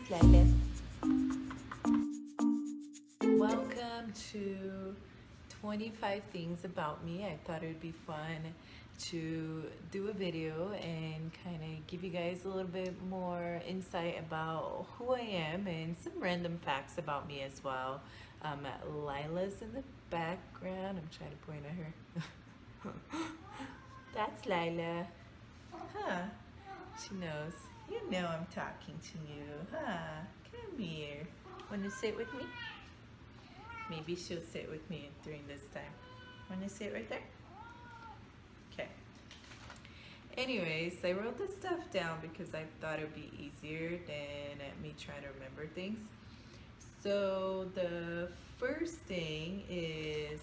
Lila. Welcome to 25 Things About Me. I thought it would be fun to do a video and kind of give you guys a little bit more insight about who I am and some random facts about me as well. Lila's in the background. I'm trying to point at her. That's Lila. Huh? She knows. You know I'm talking to you, huh? Come here. Want to sit with me? Maybe she'll sit with me during this time. Want to sit right there? Okay. Anyways, I wrote this stuff down because I thought it would be easier than me trying to remember things. So the first thing is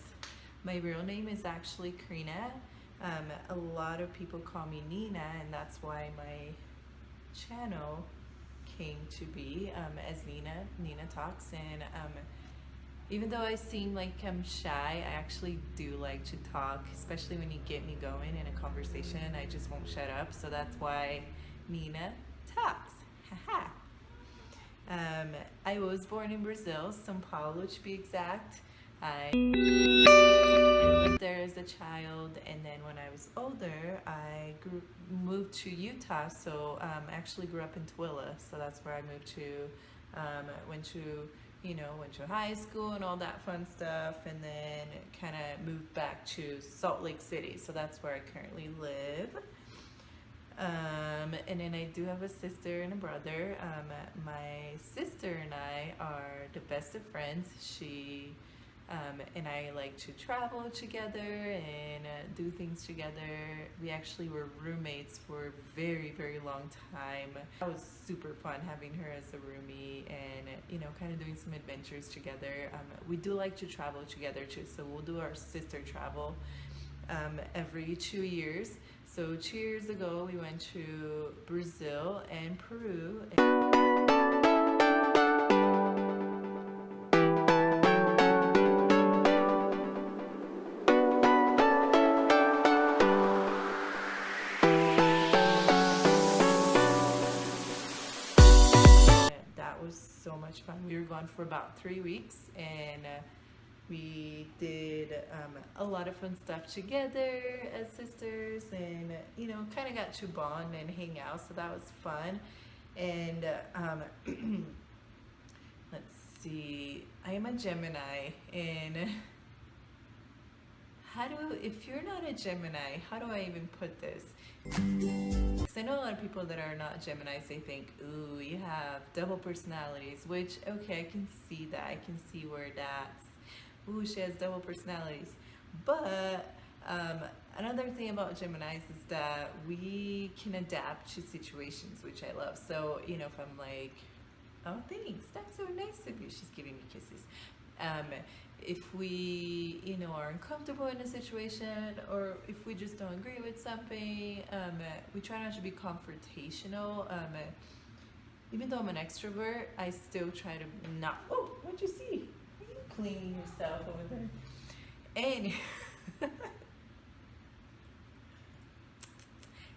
my real name is actually Karina. A lot of people call me Nina, and that's why my channel came to be as Nina Talks. And even though I seem like I'm shy, I actually do like to talk, especially when you get me going in a conversation. I just won't shut up, so that's why Nina Talks. Haha. I was born in Brazil, São Paulo to be exact. I lived there as a child, and then when I was older, I moved to Utah. So I actually grew up in Tooele, so that's where I moved to. Went to high school and all that fun stuff, and then kind of moved back to Salt Lake City. So that's where I currently live. And then I do have a sister and a brother. My sister and I are the best of friends. She and I like to travel together and do things together. We actually were roommates for a very, very long time. It was super fun having her as a roomie and, kind of doing some adventures together. We do like to travel together too, so we'll do our sister travel every 2 years. So 2 years ago, we went to Brazil and Peru. That was so much fun. We were gone for about 3 weeks, and we did a lot of fun stuff together as sisters, and kind of got to bond and hang out, so that was fun. And let's see, I am a Gemini, and if you're not a Gemini, how do I even put this? Because I know a lot of people that are not Geminis, they think, ooh, you have double personalities, which, okay, I can see that. I can see where that's, ooh, she has double personalities. But another thing about Geminis is that we can adapt to situations, which I love. So, if I'm like, oh, thanks, that's so nice of you. She's giving me kisses. If we, are uncomfortable in a situation, or if we just don't agree with something, we try not to be confrontational. Even though I'm an extrovert, I still try to not. Oh, what'd you see? Are you cleaning yourself over there? And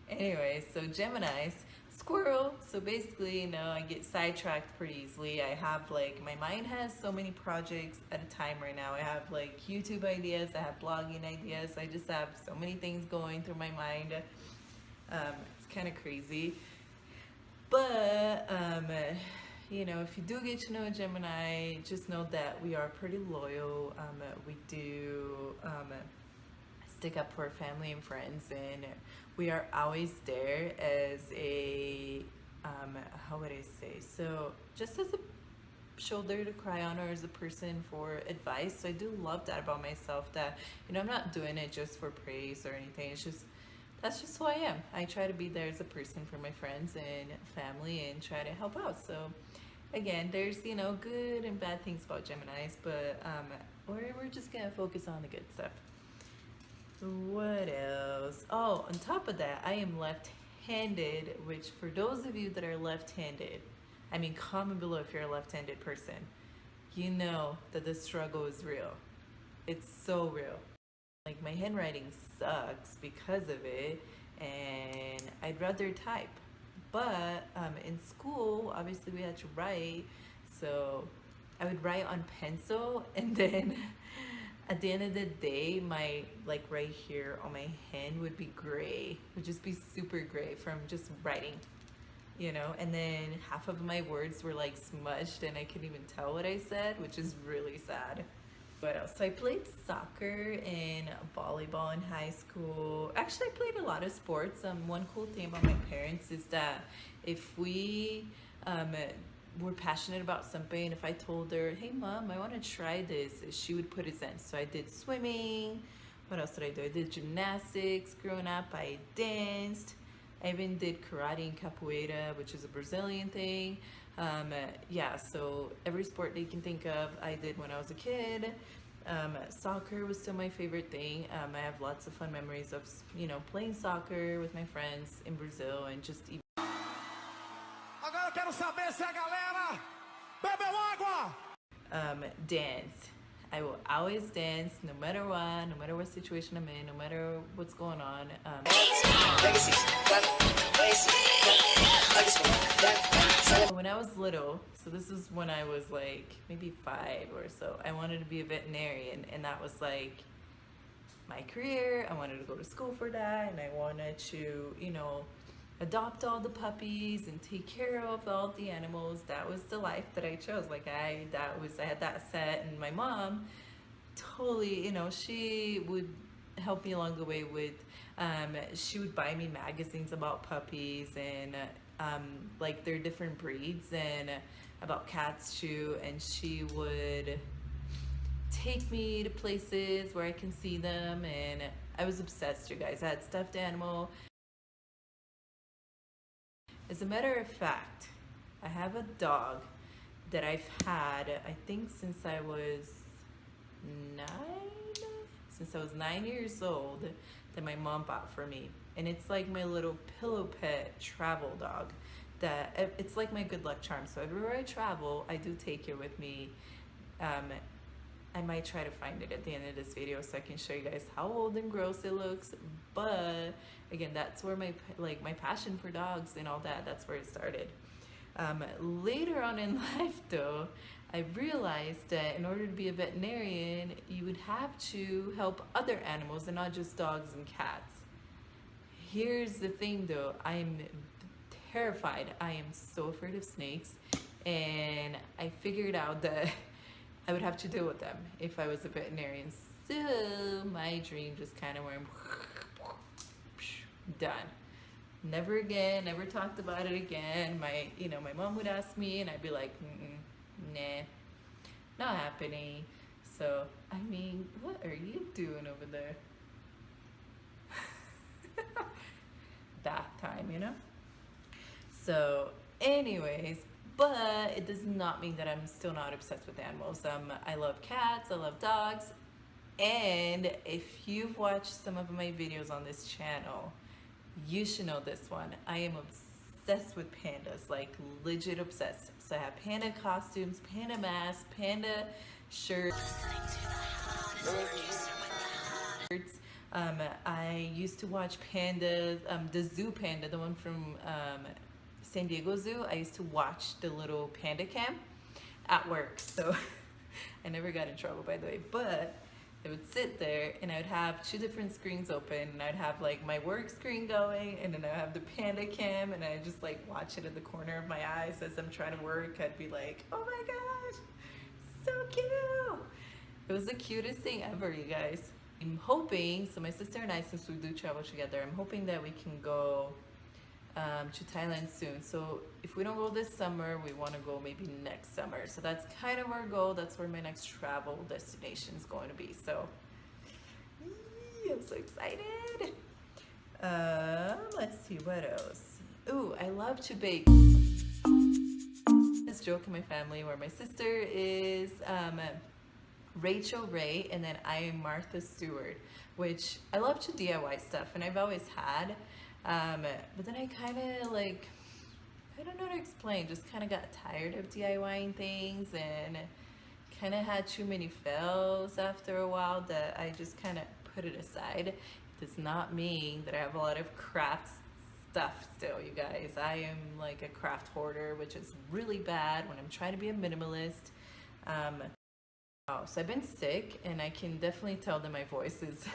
anyway, so Geminis, squirrel. So basically, I get sidetracked pretty easily. I have my mind has so many projects at a time right now. I have YouTube ideas, I have blogging ideas. I just have so many things going through my mind. It's kind of crazy. But, if you do get to know a Gemini, just know that we are pretty loyal. We do stick up for our family and friends, and we are always there as a how would I say, so just as a shoulder to cry on, or as a person for advice. So I do love that about myself, that I'm not doing it just for praise or anything. That's just who I am. I try to be there as a person for my friends and family and try to help out. So again, there's good and bad things about Geminis, but we're just gonna focus on the good stuff. What else? Oh, on top of that, I am left-handed, which for those of you that are left-handed, comment below if you're a left-handed person. You know that the struggle is real. It's so real. My handwriting sucks because of it, and I'd rather type. But in school, obviously we had to write, so I would write on pencil, and then at the end of the day, my like right here on my hand would be gray, would just be super gray from just writing, you know. And then half of my words were like smudged, and I couldn't even tell what I said, which is really sad. What else? So I played soccer and volleyball in high school. Actually, I played a lot of sports. One cool thing about my parents is that if we um, were passionate about something, if I told her, "Hey, mom, I want to try this," she would put us in. So I did swimming. What else did I do? I did gymnastics growing up. I danced. I even did karate and capoeira, which is a Brazilian thing. Yeah, so every sport that you can think of, I did when I was a kid. Soccer was still my favorite thing. I have lots of fun memories of, you know, playing soccer with my friends in Brazil and just even Agora eu quero saber se a galera bebeu água. dance. I will always dance no matter what situation I'm in, no matter what's going on. When I was little, so this is when I was like maybe 5 or so, I wanted to be a veterinarian, and that was like my career. I wanted to go to school for that, and I wanted to, you know, adopt all the puppies and take care of all the animals. That was the life that I chose. Like I had that set, and my mom totally, you know, she would help me along the way with she would buy me magazines about puppies and like their different breeds and about cats too, and she would take me to places where I can see them, and I was obsessed, you guys. I had stuffed animal. As a matter of fact, I have a dog that I've had, I think since I was 9 years old, that my mom bought for me. And it's like my little pillow pet travel dog. That it's like my good luck charm. So everywhere I travel, I do take it with me. I might try to find it at the end of this video so I can show you guys how old and gross it looks. But again, that's where my passion for dogs and all that's where it started. Later on in life though, I realized that in order to be a veterinarian, you would have to help other animals and not just dogs and cats. Here's the thing though, I'm terrified. I am so afraid of snakes, and I figured out that I would have to deal with them if I was a veterinarian. So my dream just kind of went done. Never again, never talked about it again. My mom would ask me, and I'd be like, nah, not happening. So, I mean, what are you doing over there? Bath time, you know? So, anyways, but it does not mean that I'm still not obsessed with animals. I love cats, I love dogs, and if you've watched some of my videos on this channel, you should know this one. I am obsessed with pandas, like legit obsessed. So I have panda costumes, panda masks, panda shirts. I used to watch pandas, the zoo panda, the one from San Diego Zoo. I used to watch the little panda cam at work. So I never got in trouble, by the way, but I would sit there and I would have 2 different screens open, and I'd have like my work screen going, and then I have the panda cam, and I just like watch it in the corner of my eyes as I'm trying to work. I'd be like, oh my gosh, so cute. It was the cutest thing ever, you guys. I'm hoping, so my sister and I, since we do travel together, I'm hoping that we can go to Thailand soon. So if we don't go this summer, we want to go maybe next summer. So that's kind of our goal. That's where my next travel destination is going to be. So I'm so excited. Let's see what else. Ooh, I love to bake. This joke in my family where my sister is Rachel Ray, and then I am Martha Stewart, which I love to DIY stuff, and I've always had. But then I kind of like, I don't know how to explain, just kind of got tired of DIYing things, and kind of had too many fails after a while that I just kind of put it aside. It does not mean that I have a lot of craft stuff still, you guys. I am like a craft hoarder, which is really bad when I'm trying to be a minimalist. So I've been sick, and I can definitely tell that my voice is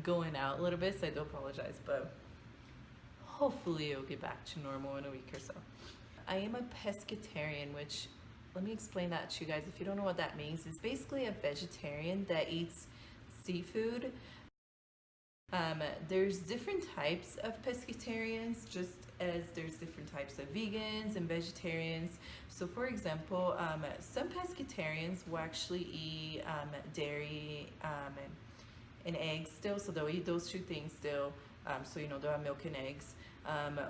going out a little bit, so I do apologize, but hopefully it'll get back to normal in a week or so. I am a pescatarian, which, let me explain that to you guys. If you don't know what that means, it's basically a vegetarian that eats seafood. There's different types of pescatarians, just as there's different types of vegans and vegetarians. So for example, some pescatarians will actually eat dairy and eggs still, so they'll eat those two things still. So they'll have milk and eggs.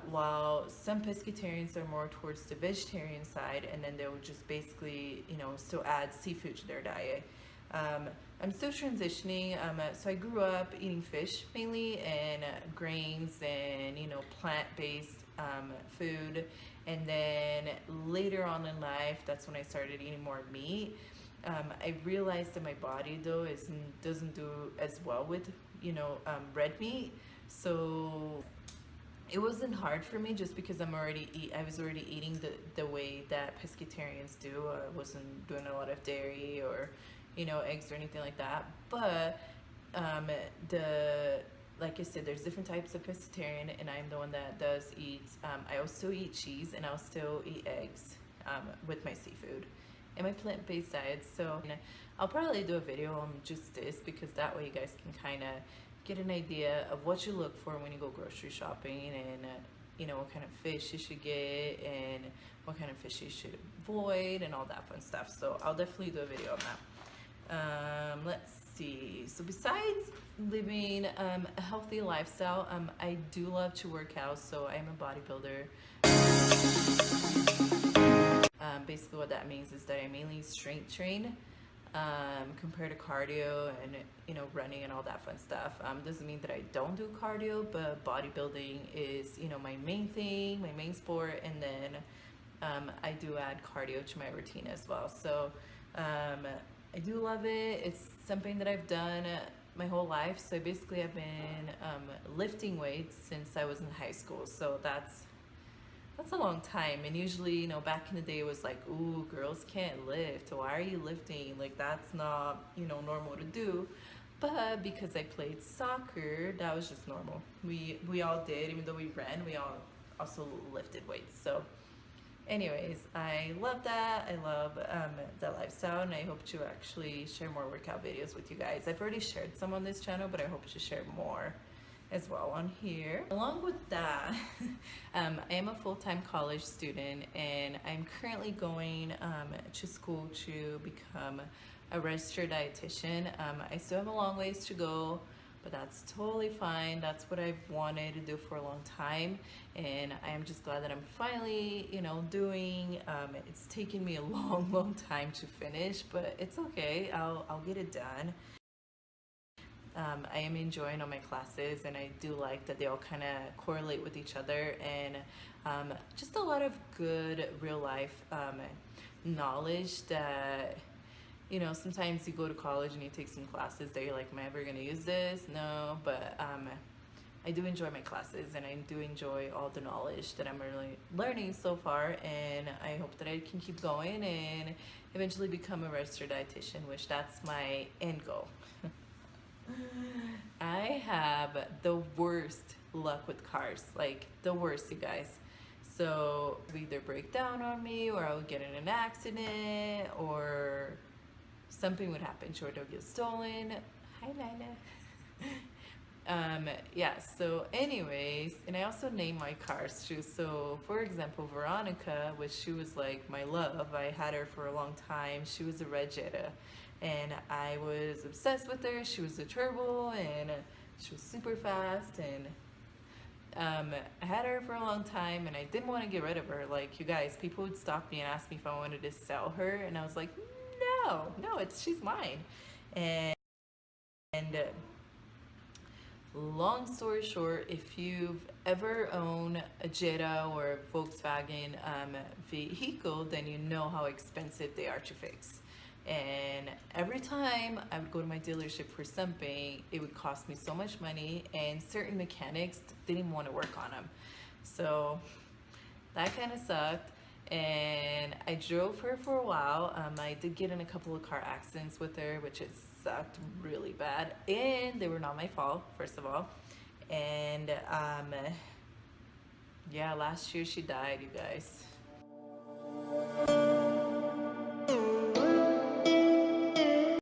While some pescatarians are more towards the vegetarian side, and then they'll just basically still add seafood to their diet. I'm still transitioning. So I grew up eating fish mainly, and grains, and plant-based food. And then later on in life, that's when I started eating more meat. I realized that my body though doesn't do as well with red meat. So it wasn't hard for me, just because I was already eating the way that pescatarians do. I wasn't doing a lot of dairy or eggs or anything like that. But like I said, there's different types of pescatarian, and I'm the one that does eat. I'll still eat cheese, and I'll still eat eggs with my seafood and my plant-based diet. So I'll probably do a video on just this, because that way you guys can kind of get an idea of what you look for when you go grocery shopping, and what kind of fish you should get, and what kind of fish you should avoid, and all that fun stuff. So I'll definitely do a video on that. Let's see. So besides living a healthy lifestyle, I do love to work out. So I'm a bodybuilder. Basically what that means is that I mainly strength train compared to cardio and running and all that fun stuff. Doesn't mean that I don't do cardio, but bodybuilding is my main thing, my main sport, and then I do add cardio to my routine as well. So I do love it. It's something that I've done my whole life. So basically I've been lifting weights since I was in high school. So that's a long time. And usually, back in the day, it was like, ooh, girls can't lift. Why are you lifting? Like, that's not, normal to do. But because I played soccer, that was just normal. We all did. Even though we ran, we all also lifted weights. So anyways, I love that. I love that lifestyle, and I hope to actually share more workout videos with you guys. I've already shared some on this channel, but I hope to share more as well on here. Along with that, I am a full-time college student, and I'm currently going to school to become a registered dietitian. I still have a long ways to go, but that's totally fine. That's what I've wanted to do for a long time, and I am just glad that I'm finally doing. It's taken me a long time to finish, but it's okay. I'll get it done. I am enjoying all my classes, and I do like that they all kind of correlate with each other, and just a lot of good real life knowledge that sometimes you go to college and you take some classes that you're like, am I ever going to use this? No, but I do enjoy my classes, and I do enjoy all the knowledge that I'm really learning so far, and I hope that I can keep going and eventually become a registered dietitian, which that's my end goal. I have the worst luck with cars, like the worst, you guys. So they either break down on me, or I would get in an accident, or something would happen. Sure, they'll get stolen. Hi, Lila. Yeah, so anyways, and I also name my cars too. So for example, Veronica, which she was like my love, I had her for a long time. She was a Red Jetta, and I was obsessed with her. She was a turbo, and she was super fast, and I had her for a long time, and I didn't want to get rid of her. Like, you guys, people would stop me and ask me if I wanted to sell her, and I was like, no, she's mine. And long story short, if you've ever owned a Jetta or a Volkswagen vehicle, then you know how expensive they are to fix. And every time I would go to my dealership for something, it would cost me so much money, and certain mechanics didn't want to work on them. So that kind of sucked. And I drove her for a while. I did get in a couple of car accidents with her, which it sucked really bad, and they were not my fault, first of all. And yeah, last year she died, you guys.